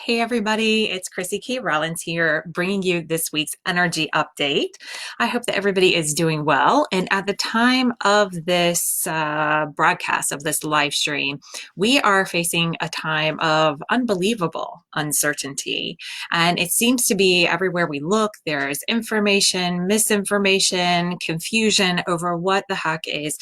Hey everybody, it's Chrissy K. Rollins here, bringing you this week's energy update. I hope that everybody is doing well. And at the time of this broadcast, of this live stream, we are facing a time of unbelievable uncertainty. And it seems to be everywhere we look, there's information, misinformation, confusion over what the heck is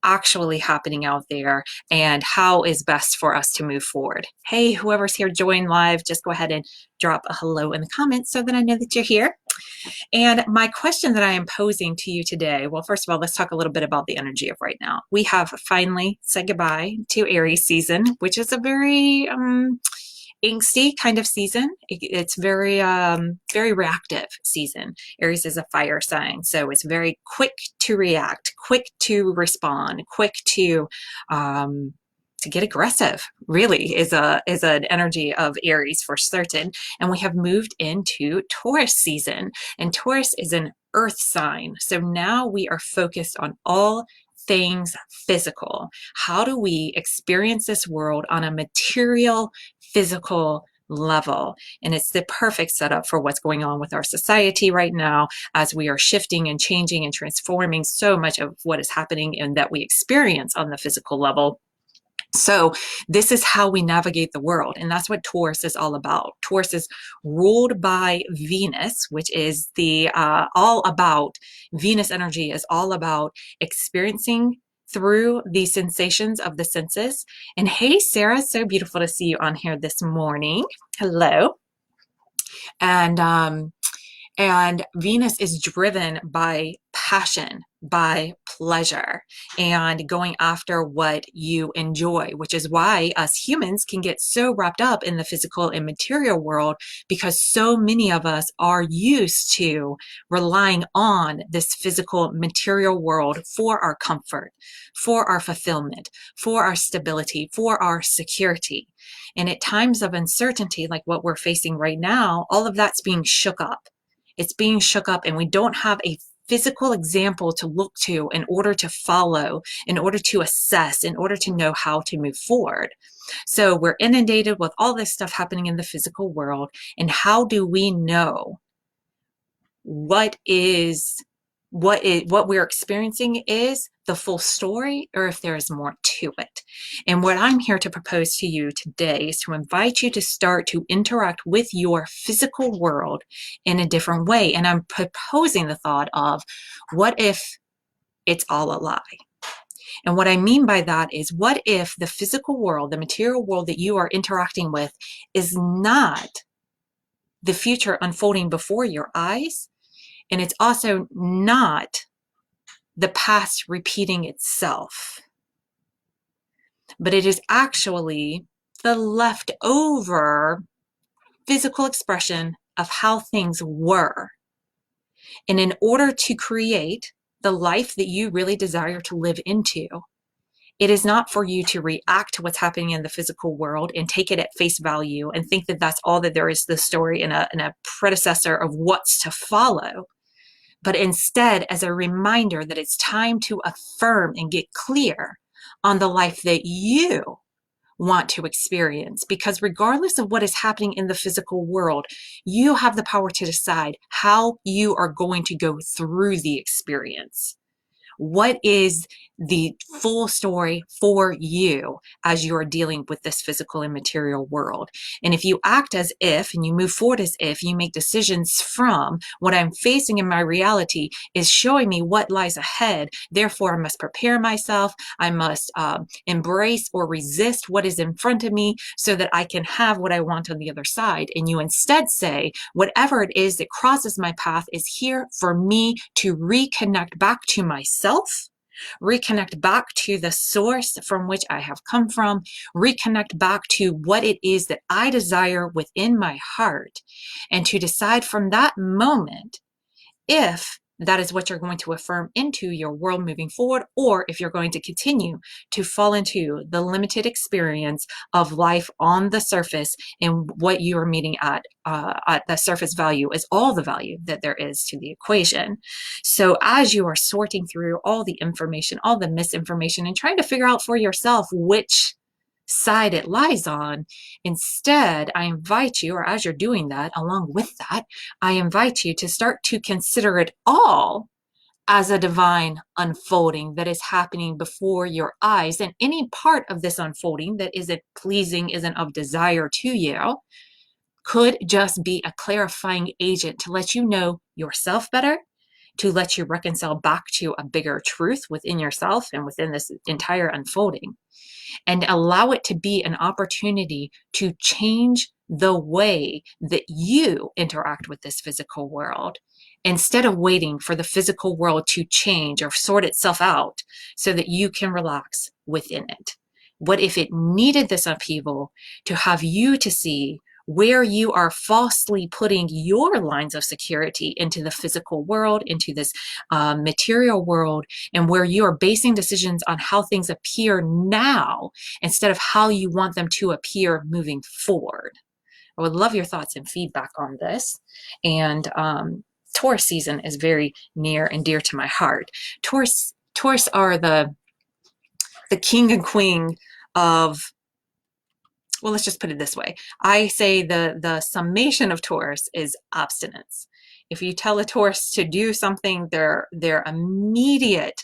actually happening out there and how is best for us to move forward. Hey, whoever's here join live, just go ahead and drop a hello in the comments so that I know that you're here. And my question that I am posing to you today, well, first of all, let's talk a little bit about the energy of right now. We have finally said goodbye to Aries season, which is a very angsty kind of season. It's very reactive season. Aries is a fire sign, so it's very quick to react, quick to respond, quick to get aggressive. Really is an energy of Aries for certain. And we have moved into Taurus season, and Taurus is an earth sign. So now we are focused on all things physical. How do we experience this world on a material, physical level? And it's the perfect setup for what's going on with our society right now as we are shifting and changing and transforming so much of what is happening and that we experience on the physical level. So this is how we navigate the world, and that's what Taurus is all about. Taurus is ruled by Venus, which is the all about Venus energy is all about experiencing through the sensations of the senses. And hey, Sarah, so beautiful to see you on here this morning. Hello. And Venus is driven by passion, by pleasure, and going after what you enjoy, which is why us humans can get so wrapped up in the physical and material world, because so many of us are used to relying on this physical material world for our comfort, for our fulfillment, for our stability, for our security. And at times of uncertainty, like what we're facing right now, all of that's being shook up. It's being shook up, and we don't have a physical example to look to in order to follow, in order to assess, in order to know how to move forward. So we're inundated with all this stuff happening in the physical world. And how do we know what we're experiencing is the full story, or if there is more to it? And what I'm here to propose to you today is to invite you to start to interact with your physical world in a different way. And I'm proposing the thought of, what if it's all a lie? And what I mean by that is, what if the physical world, the material world that you are interacting with, is not the future unfolding before your eyes? And it's also not the past repeating itself, but it is actually the leftover physical expression of how things were. And in order to create the life that you really desire to live into, it is not for you to react to what's happening in the physical world and take it at face value and think that that's all that there is to the story and a predecessor of what's to follow. But instead, as a reminder that it's time to affirm and get clear on the life that you want to experience. Because regardless of what is happening in the physical world, you have the power to decide how you are going to go through the experience. What is the full story for you as you're dealing with this physical and material world? And if you act as if, and you move forward as if, you make decisions from what I'm facing in my reality is showing me what lies ahead, therefore I must prepare myself, I must embrace or resist what is in front of me so that I can have what I want on the other side. And you instead say, whatever it is that crosses my path is here for me to reconnect back to myself, reconnect back to the source from which I have come from, reconnect back to what it is that I desire within my heart, and to decide from that moment if that is what you're going to affirm into your world moving forward, or if you're going to continue to fall into the limited experience of life on the surface, and what you are meeting at the surface value is all the value that there is to the equation. So as you are sorting through all the information, all the misinformation, and trying to figure out for yourself which side it lies on. Instead, I invite you, or as you're doing that, along with that, I invite you to start to consider it all as a divine unfolding that is happening before your eyes. And any part of this unfolding that isn't pleasing, isn't of desire to you, could just be a clarifying agent to let you know yourself better, to let you reconcile back to a bigger truth within yourself and within this entire unfolding, and allow it to be an opportunity to change the way that you interact with this physical world, instead of waiting for the physical world to change or sort itself out so that you can relax within it. What if it needed this upheaval to have you to see where you are falsely putting your lines of security into the physical world, into this material world, and where you are basing decisions on how things appear now instead of how you want them to appear moving forward? I would love your thoughts and feedback on this. And Taurus season is very near and dear to my heart. Taurus are the king and queen of, well, let's just put it this way. I say the summation of Taurus is abstinence. If you tell a Taurus to do something, their immediate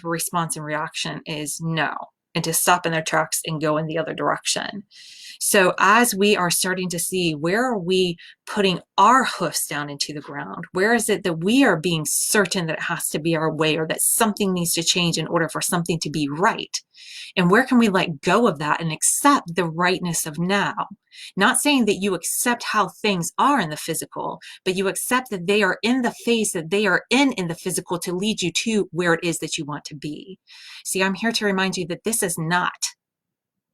response and reaction is no, and to stop in their tracks and go in the other direction. So as we are starting to see, where are we putting our hoofs down into the ground? Where is it that we are being certain that it has to be our way, or that something needs to change in order for something to be right? And where can we let go of that and accept the rightness of now? Not saying that you accept how things are in the physical, but you accept that they are in the phase that they are in the physical, to lead you to where it is that you want to be. See, I'm here to remind you that this is not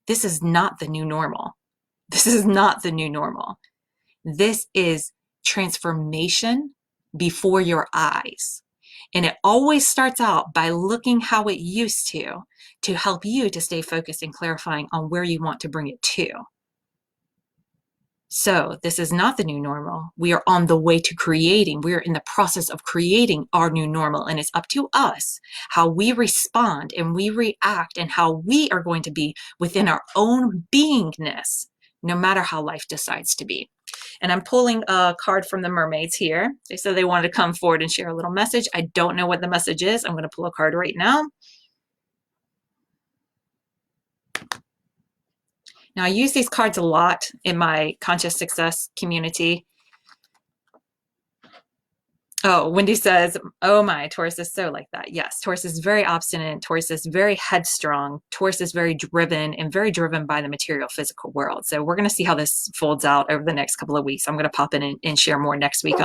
the new normal. This is not the new normal. This is transformation before your eyes. And it always starts out by looking how it used to help you to stay focused and clarifying on where you want to bring it to. So this is not the new normal. We are on the way to creating. We are in the process of creating our new normal. And it's up to us how we respond and we react, and how we are going to be within our own beingness, no matter how life decides to be. And I'm pulling a card from the mermaids here. They said they wanted to come forward and share a little message. I don't know what the message is. I'm going to pull a card right now. Now, I use these cards a lot in my conscious success community. Oh, Wendy says, oh my, Taurus is so like that. Yes, Taurus is very obstinate. Taurus is very headstrong. Taurus is very driven, and very driven by the material physical world. So we're going to see how this folds out over the next couple of weeks. I'm going to pop in and share more next week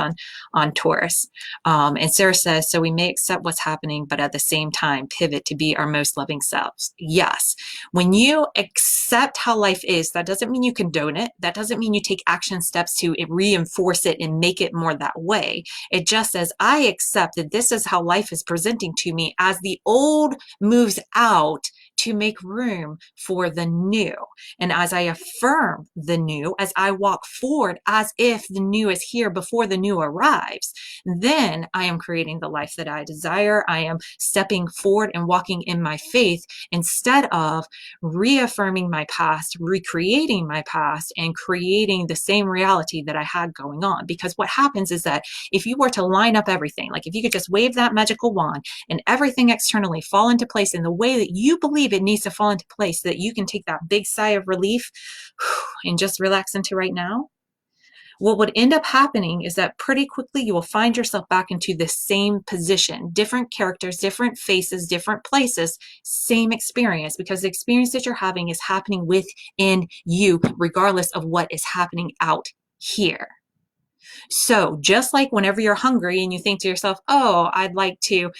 on Taurus. And Sarah says, so we may accept what's happening, but at the same time, pivot to be our most loving selves. Yes. When you accept how life is, that doesn't mean you condone it. That doesn't mean you take action steps to reinforce it and make it more that way. It just says, I accept that this is how life is presenting to me as the old moves out to make room for the new. And as I affirm the new, as I walk forward as if the new is here before the new arrives, then I am creating the life that I desire. I am stepping forward and walking in my faith, instead of reaffirming my past, recreating my past, and creating the same reality that I had going on. Because what happens is that if you were to line up everything, like if you could just wave that magical wand and everything externally fall into place in the way that you believe it needs to fall into place, so that you can take that big sigh of relief and just relax into right now, what would end up happening is that pretty quickly you will find yourself back into the same position, different characters, different faces, different places, same experience, because the experience that you're having is happening within you, regardless of what is happening out here. So just like whenever you're hungry and you think to yourself, oh, I'd like to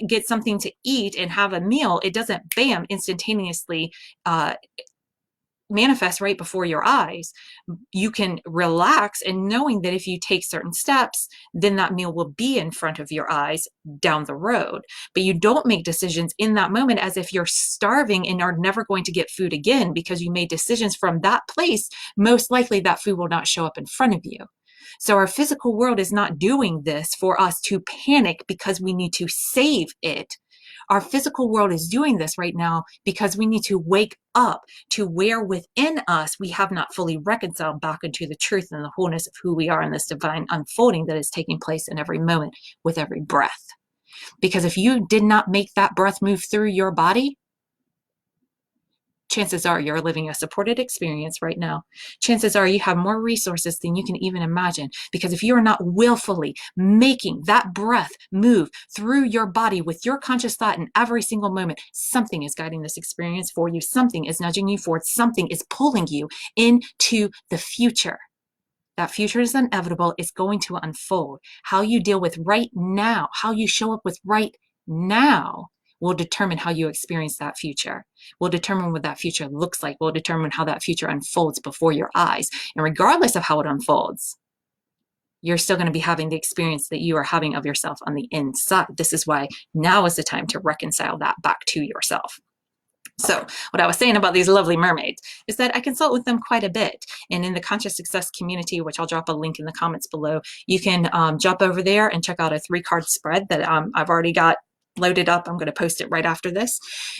get something to eat and have a meal, it doesn't, bam, instantaneously manifest right before your eyes. You can relax and knowing that if you take certain steps, then that meal will be in front of your eyes down the road. But you don't make decisions in that moment as if you're starving and are never going to get food again, because you made decisions from that place. Most likely that food will not show up in front of you. So our physical world is not doing this for us to panic because we need to save it. Our physical world is doing this right now because we need to wake up to where within us we have not fully reconciled back into the truth and the wholeness of who we are in this divine unfolding that is taking place in every moment with every breath. Because if you did not make that breath move through your body, chances are you're living a supported experience right now. Chances are you have more resources than you can even imagine. Because if you are not willfully making that breath move through your body with your conscious thought in every single moment, something is guiding this experience for you. Something is nudging you forward. Something is pulling you into the future. That future is inevitable. It's going to unfold. How you deal with right now, how you show up with right now will determine how you experience that future, will determine what that future looks like, will determine how that future unfolds before your eyes. And regardless of how it unfolds, you're still going to be having the experience that you are having of yourself on the inside. This is why now is the time to reconcile that back to yourself. So what I was saying about these lovely mermaids is that I consult with them quite a bit. And in the Conscious Success community, which I'll drop a link in the comments below, you can jump over there and check out a 3-card spread that I've already got loaded up. I'm going to post it right after this.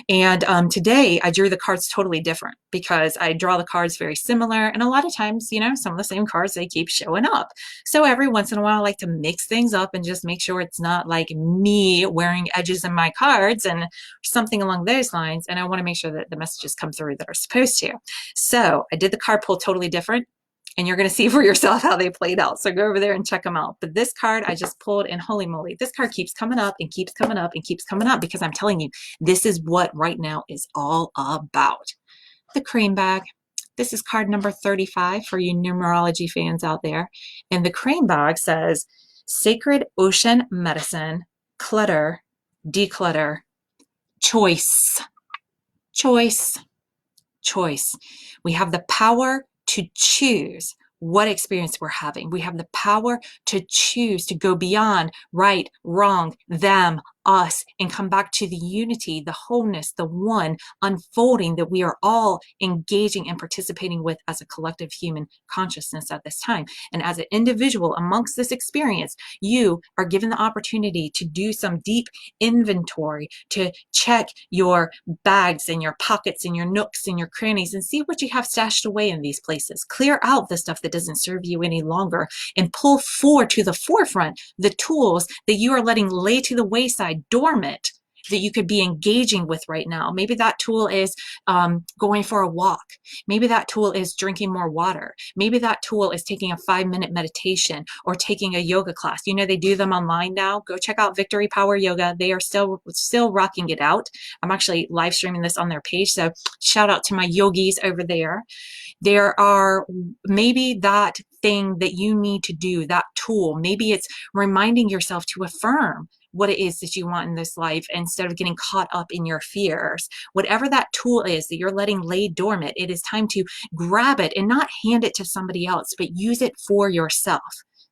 And today I drew the cards totally different because I draw the cards very similar. And a lot of times, you know, some of the same cards, they keep showing up. So every once in a while, I like to mix things up and just make sure it's not like me wearing edges in my cards and something along those lines. And I want to make sure that the messages come through that are supposed to. So I did the card pull totally different. And you're going to see for yourself how they played out. So go over there and check them out. But this card I just pulled, and holy moly, this card keeps coming up and keeps coming up and keeps coming up because I'm telling you, this is what right now is all about. The cream bag. This is card number 35 for you numerology fans out there. And the cream bag says, Sacred Ocean Medicine, Clutter, Declutter, Choice. Choice. Choice. We have the power to choose what experience we're having. We have the power to choose to go beyond right, wrong, them, us, and come back to the unity, the wholeness, the one unfolding that we are all engaging and participating with as a collective human consciousness at this time. And as an individual amongst this experience, you are given the opportunity to do some deep inventory, to check your bags and your pockets and your nooks and your crannies and see what you have stashed away in these places. Clear out the stuff that doesn't serve you any longer and pull forward to the forefront the tools that you are letting lay to the wayside dormant that you could be engaging with right now. Maybe that tool is going for a walk. Maybe that tool is drinking more water. Maybe that tool is taking a 5-minute meditation or taking a yoga class. You know, they do them online now. Go check out Victory Power Yoga. They are still rocking it out. I'm actually live streaming this on their page. So shout out to my yogis over there. There are maybe that thing that you need to do, that tool. Maybe it's reminding yourself to affirm what it is that you want in this life instead of getting caught up in your fears. Whatever that tool is that you're letting lay dormant, it is time to grab it and not hand it to somebody else, but use it for yourself.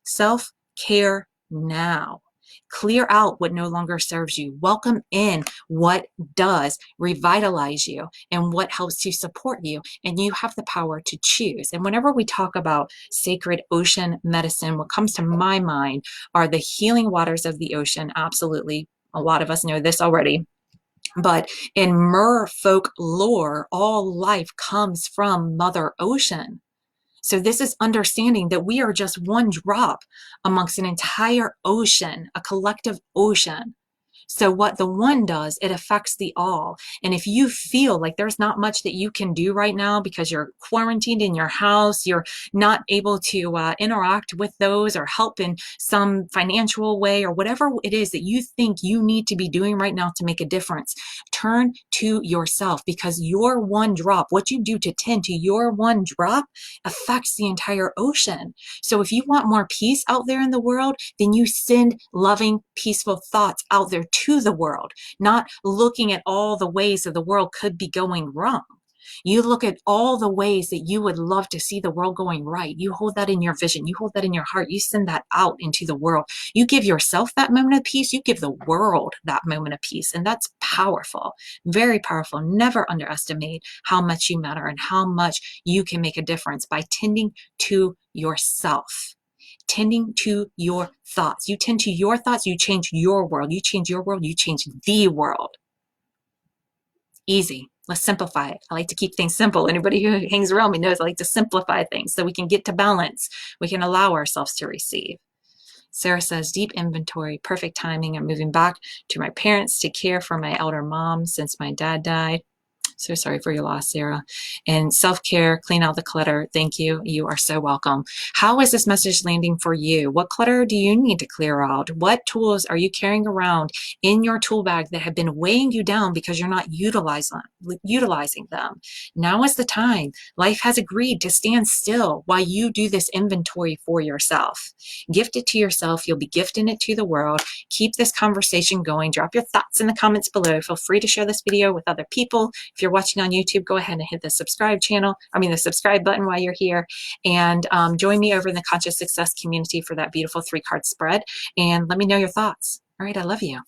Self-care now. Clear out what no longer serves you. Welcome in what does revitalize you and what helps to support you. And you have the power to choose. And whenever we talk about sacred ocean medicine, what comes to my mind are the healing waters of the ocean. Absolutely. A lot of us know this already. But in merfolk lore, all life comes from Mother Ocean. So this is understanding that we are just one drop amongst an entire ocean, a collective ocean. So what the one does, it affects the all. And if you feel like there's not much that you can do right now because you're quarantined in your house, you're not able to interact with those or help in some financial way or whatever it is that you think you need to be doing right now to make a difference, turn to yourself, because your one drop, what you do to tend to your one drop affects the entire ocean. So if you want more peace out there in the world, then you send loving, peaceful thoughts out there to the world, not looking at all the ways that the world could be going wrong. You look at all the ways that you would love to see the world going right. You hold that in your vision. You hold that in your heart. You send that out into the world. You give yourself that moment of peace. You give the world that moment of peace. And that's powerful, very powerful. Never underestimate how much you matter and how much you can make a difference by tending to yourself. Tending to your thoughts. You tend to your thoughts, you change your world. You change your world, you change the world. Easy. Let's simplify it. I like to keep things simple. Anybody who hangs around me knows I like to simplify things so we can get to balance. We can allow ourselves to receive. Sarah says, deep inventory, perfect timing. I'm moving back to my parents to care for my elder mom since my dad died. So sorry for your loss, Sarah. And self-care, clean out the clutter. Thank you. You are so welcome. How is this message landing for you? What clutter do you need to clear out? What tools are you carrying around in your tool bag that have been weighing you down because you're not utilizing them? Now is the time. Life has agreed to stand still while you do this inventory for yourself. Gift it to yourself. You'll be gifting it to the world. Keep this conversation going. Drop your thoughts in the comments below. Feel free to share this video with other people. If you're watching on YouTube, go ahead and hit the subscribe button while you're here, and join me over in the Conscious Success community for that beautiful 3-card spread, and let me know your thoughts. All right, I love you.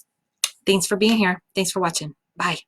Thanks for being here. Thanks for watching. Bye.